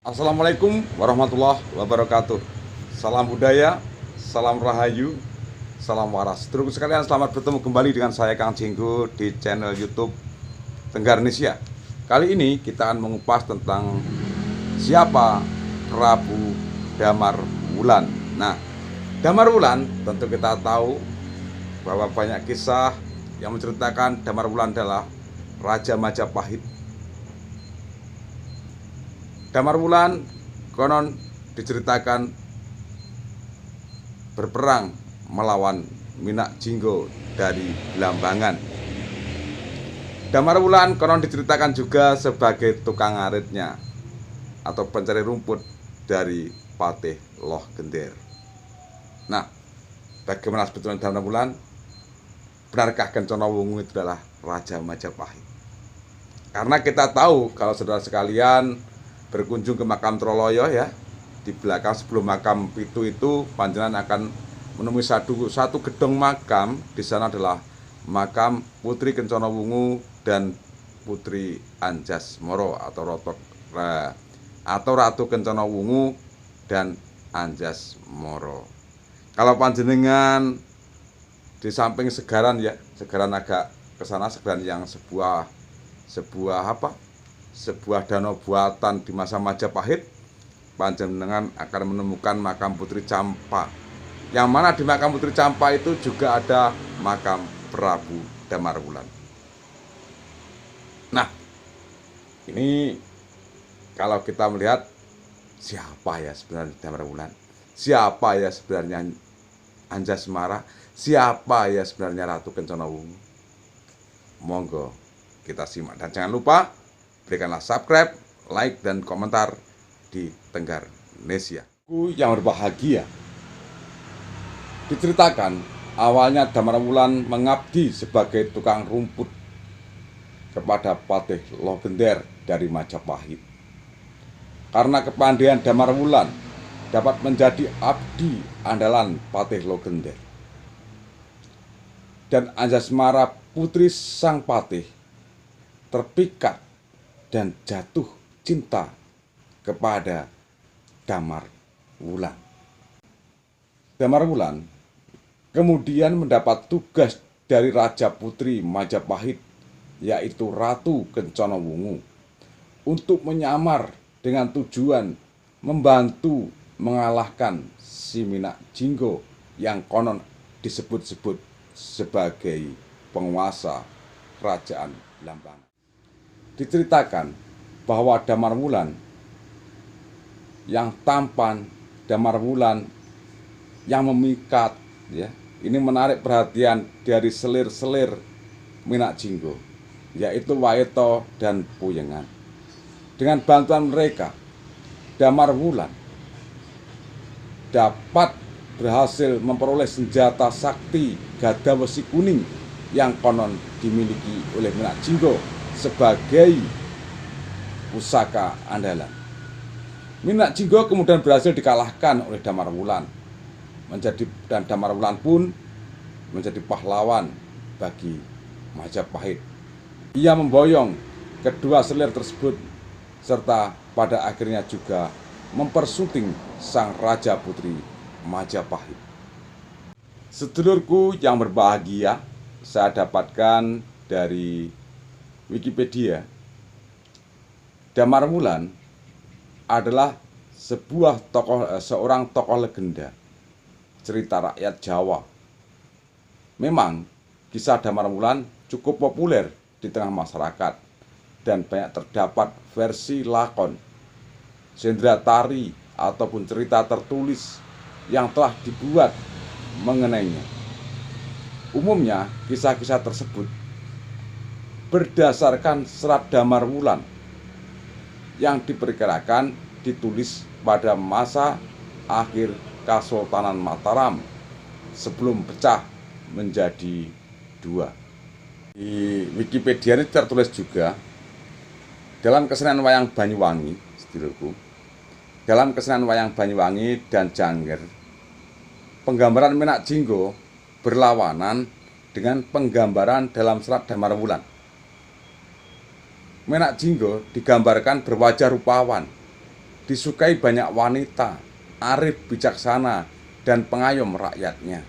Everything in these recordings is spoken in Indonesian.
Assalamualaikum warahmatullahi wabarakatuh. Salam budaya, salam rahayu, salam waras. Terus sekalian, selamat bertemu kembali dengan saya Kang Jinggo di channel YouTube Tenggarnesia. Kali ini kita akan mengupas tentang siapa Prabu Damar Wulan. Nah, Damar Wulan tentu kita tahu bahwa banyak kisah yang menceritakan Damar Wulan adalah Raja Majapahit. Damar Wulan konon diceritakan berperang melawan Minak Jinggo dari Blambangan. Damar Wulan konon diceritakan juga sebagai tukang ngaritnya atau pencari rumput dari Patih Loh Gender. Nah, bagaimana sebetulnya Damar Wulan? Benarkah Kencana Wungu itu adalah Raja Majapahit? Karena kita tahu kalau saudara sekalian berkunjung ke makam Troloyo ya, di belakang sebelum makam Pitu itu panjenengan akan menemui satu gedung makam. Di sana adalah makam Putri Kencana Wungu dan Putri Anjasmara atau Ratu Kencana Wungu dan Anjasmara. Kalau panjenengan di samping segaran ya, segaran agak ke sana, segaran yang sebuah danau buatan di masa Majapahit, panjenengan akan menemukan makam Putri Campa. Yang mana di makam Putri Campa itu juga ada makam Prabu Damar Wulan. Nah, ini kalau kita melihat siapa ya sebenarnya Damar Wulan? Siapa ya sebenarnya Anjasmara? Siapa ya sebenarnya Ratu Kencana Wungu? Monggo kita simak, dan jangan lupa berikanlah subscribe, like, dan komentar di Tenggarnesia. Yang berbahagia, diceritakan awalnya Damar Wulan mengabdi sebagai tukang rumput kepada Patih Loh Gender dari Majapahit. Karena kepandaian Damar Wulan dapat menjadi abdi andalan Patih Loh Gender, dan Anjasmara putri sang patih terpikat dan jatuh cinta kepada Damar Wulan. Damar Wulan kemudian mendapat tugas dari Raja Putri Majapahit, yaitu Ratu Kencana Wungu, untuk menyamar dengan tujuan membantu mengalahkan si Minak Jinggo yang konon disebut-sebut sebagai penguasa kerajaan Blambangan. Diceritakan bahwa Damar Wulan yang tampan, Damar Wulan yang memikat ya, ini menarik perhatian dari selir-selir Minak Jinggo, yaitu Waito dan Puyengan. Dengan bantuan mereka, Damar Wulan dapat berhasil memperoleh senjata sakti Gada Wesi Kuning yang konon dimiliki oleh Minak Jinggo sebagai pusaka andalan. Minak Jinggo kemudian berhasil dikalahkan oleh Damar Wulan, dan Damar Wulan pun menjadi pahlawan bagi Majapahit. Ia memboyong kedua selir tersebut serta pada akhirnya juga mempersunting sang Raja Putri Majapahit. Sedulurku yang berbahagia, saya dapatkan dari Wikipedia, Damar Wulan adalah seorang tokoh legenda cerita rakyat Jawa. Memang kisah Damar Wulan cukup populer di tengah masyarakat dan banyak terdapat versi lakon, sendera tari, ataupun cerita tertulis yang telah dibuat mengenainya. Umumnya kisah-kisah tersebut berdasarkan serat Damar Wulan yang diperkirakan ditulis pada masa akhir Kesultanan Mataram sebelum pecah menjadi dua. Di Wikipedia ini tertulis juga, dalam kesenian wayang Banyuwangi, sedulurku, dalam kesenian wayang Banyuwangi dan Jangger, penggambaran Minak Jinggo berlawanan dengan penggambaran dalam serat Damar Wulan. Minak Jinggo digambarkan berwajah rupawan disukai banyak wanita, arif, bijaksana, dan pengayom rakyatnya.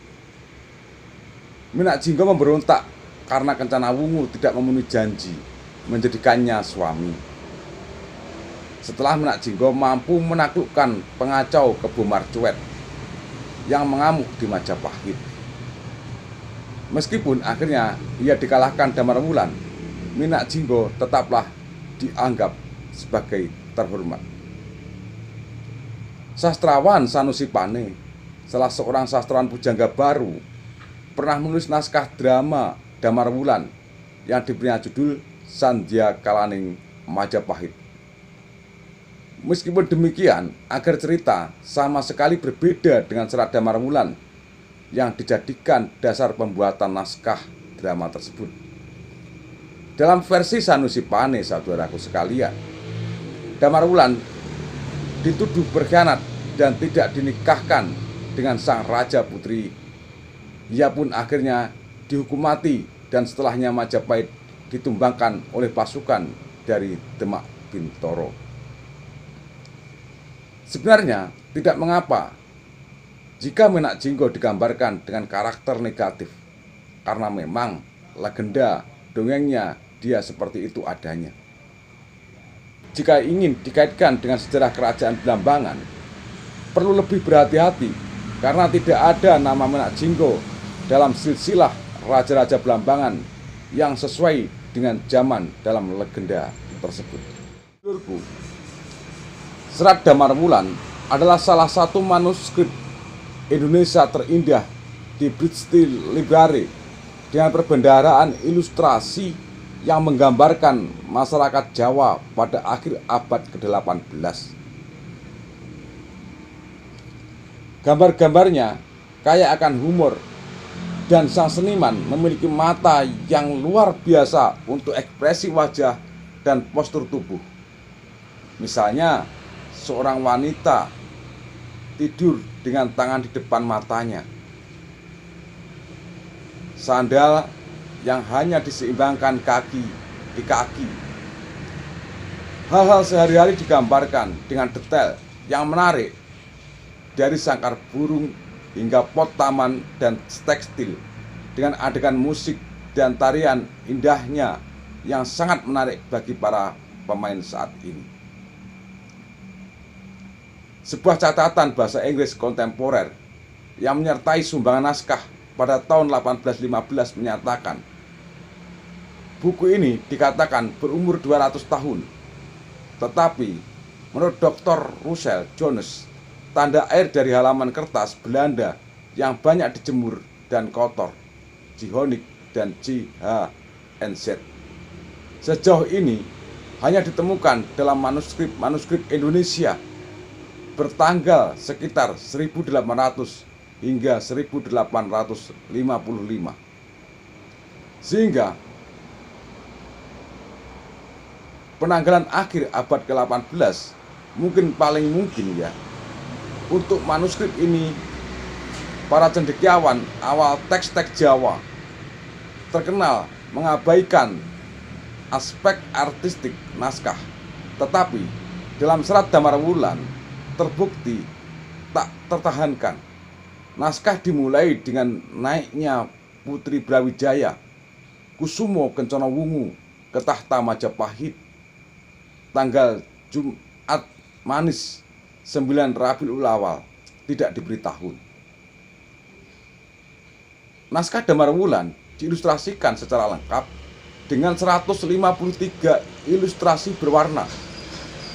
Minak Jinggo memberontak karena Kencana Wungu tidak memenuhi janji menjadikannya suami. Setelah Minak Jinggo mampu menaklukkan pengacau Kebo Marcuet yang mengamuk di Majapahit. Meskipun akhirnya ia dikalahkan Damarwulan, Minak Jinggo tetaplah dianggap sebagai terhormat. Sastrawan Sanusi Pane, salah seorang sastrawan pujangga baru, pernah menulis naskah drama Damarwulan yang diberi judul Sandya Kalaning Majapahit. Meskipun demikian, agar cerita sama sekali berbeda dengan serat Damarwulan yang dijadikan dasar pembuatan naskah drama tersebut. Dalam versi Sanusi Pane, saudaraku sekalian, Damarwulan dituduh berkhianat dan tidak dinikahkan dengan sang raja putri. Ia pun akhirnya dihukum mati dan setelahnya Majapahit ditumbangkan oleh pasukan dari Demak Bintoro. Sebenarnya tidak mengapa jika Minak Jinggo digambarkan dengan karakter negatif, karena memang legenda dongengnya dia seperti itu adanya. Jika ingin dikaitkan dengan sejarah kerajaan Blambangan, perlu lebih berhati-hati karena tidak ada nama Minak Jinggo dalam silsilah raja-raja Blambangan yang sesuai dengan zaman dalam legenda tersebut. Menurutku, serat Damarwulan adalah salah satu manuskrip Indonesia terindah di Bristol Library dengan perbendaharaan ilustrasi yang menggambarkan masyarakat Jawa pada akhir abad ke-18. Gambar-gambarnya kaya akan humor dan sang seniman memiliki mata yang luar biasa untuk ekspresi wajah dan postur tubuh. Misalnya, seorang wanita tidur dengan tangan di depan matanya, sandal yang hanya diseimbangkan kaki di kaki. Hal-hal sehari-hari digambarkan dengan detail yang menarik, dari sangkar burung hingga pot taman dan tekstil, dengan adegan musik dan tarian indahnya yang sangat menarik bagi para pemain saat ini. Sebuah catatan bahasa Inggris kontemporer yang menyertai sumbangan naskah pada tahun 1815 menyatakan, buku ini dikatakan berumur 200 tahun, tetapi menurut Dr. Russell Jones, tanda air dari halaman kertas Belanda yang banyak dijemur dan kotor, Jihonik dan JHNZ, sejauh ini hanya ditemukan dalam manuskrip Indonesia bertanggal sekitar 1800 hingga 1855. Sehingga penanggalan akhir abad ke-18 paling mungkin ya. Untuk manuskrip ini, para cendekiawan awal teks-teks Jawa terkenal mengabaikan aspek artistik naskah. Tetapi dalam serat Damarwulan terbukti tak tertahankan. Naskah dimulai dengan naiknya Putri Brawijaya Kusumo Kencana Wungu ke tahta Majapahit tanggal Jumat Manis 9 Rabiul Awal, tidak diberi tahun. Naskah Damarwulan diilustrasikan secara lengkap dengan 153 ilustrasi berwarna,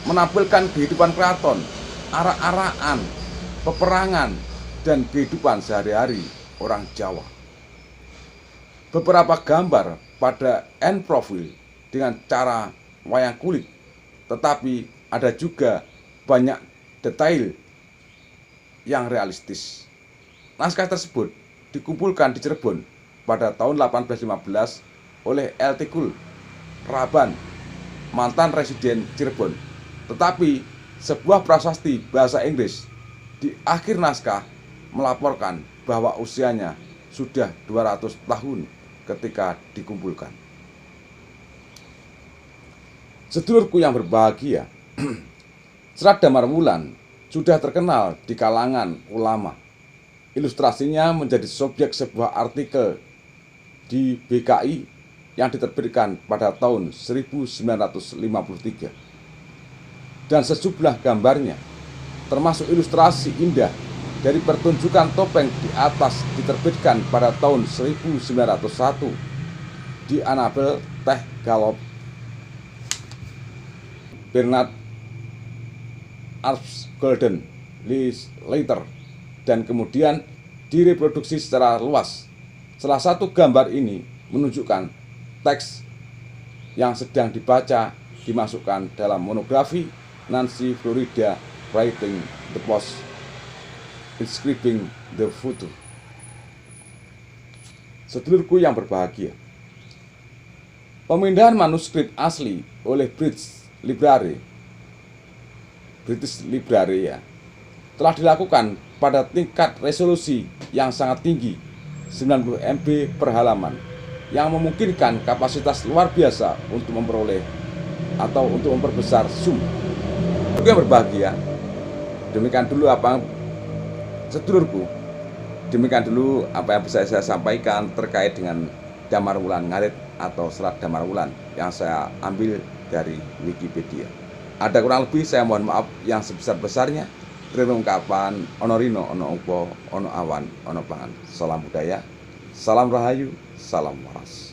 menampilkan kehidupan keraton, arak-arakan, peperangan, dan kehidupan sehari-hari orang Jawa. Beberapa gambar pada end profil dengan cara wayang kulit, tetapi ada juga banyak detail yang realistis. Naskah tersebut dikumpulkan di Cirebon pada tahun 1815 oleh L. Tikul Raban, mantan residen Cirebon. Tetapi sebuah prasasti bahasa Inggris di akhir naskah melaporkan bahwa usianya sudah 200 tahun ketika dikumpulkan. Sedulurku yang berbahagia, Serat Damar Wulan sudah terkenal di kalangan ulama. Ilustrasinya menjadi subjek sebuah artikel di BKI yang diterbitkan pada tahun 1953. Dan sejumlah gambarnya, termasuk ilustrasi indah dari pertunjukan topeng di atas, diterbitkan pada tahun 1901 di Annabel Tech Galop Bernard Arps Golden Later, dan kemudian direproduksi secara luas. Salah satu gambar ini menunjukkan teks yang sedang dibaca dimasukkan dalam monografi Nancy Florida Writing the Post, Inscribing the Future. Sedulurku yang berbahagia, pemindahan manuskrip asli oleh British Library telah dilakukan pada tingkat resolusi yang sangat tinggi, 90 MB per halaman, yang memungkinkan kapasitas luar biasa untuk memperoleh atau untuk memperbesar zoom. Juga berbahagia. Demikian dulu demikian dulu apa yang bisa saya sampaikan terkait dengan Damar Wulan Ngarit atau Serat Damar Wulan yang saya ambil dari Wikipedia. Ada kurang lebih saya mohon maaf yang sebesar-besarnya. Terima ungkapan ono rino, ono upo, ono awan, ono pangan. Salam budaya, salam rahayu, salam waras.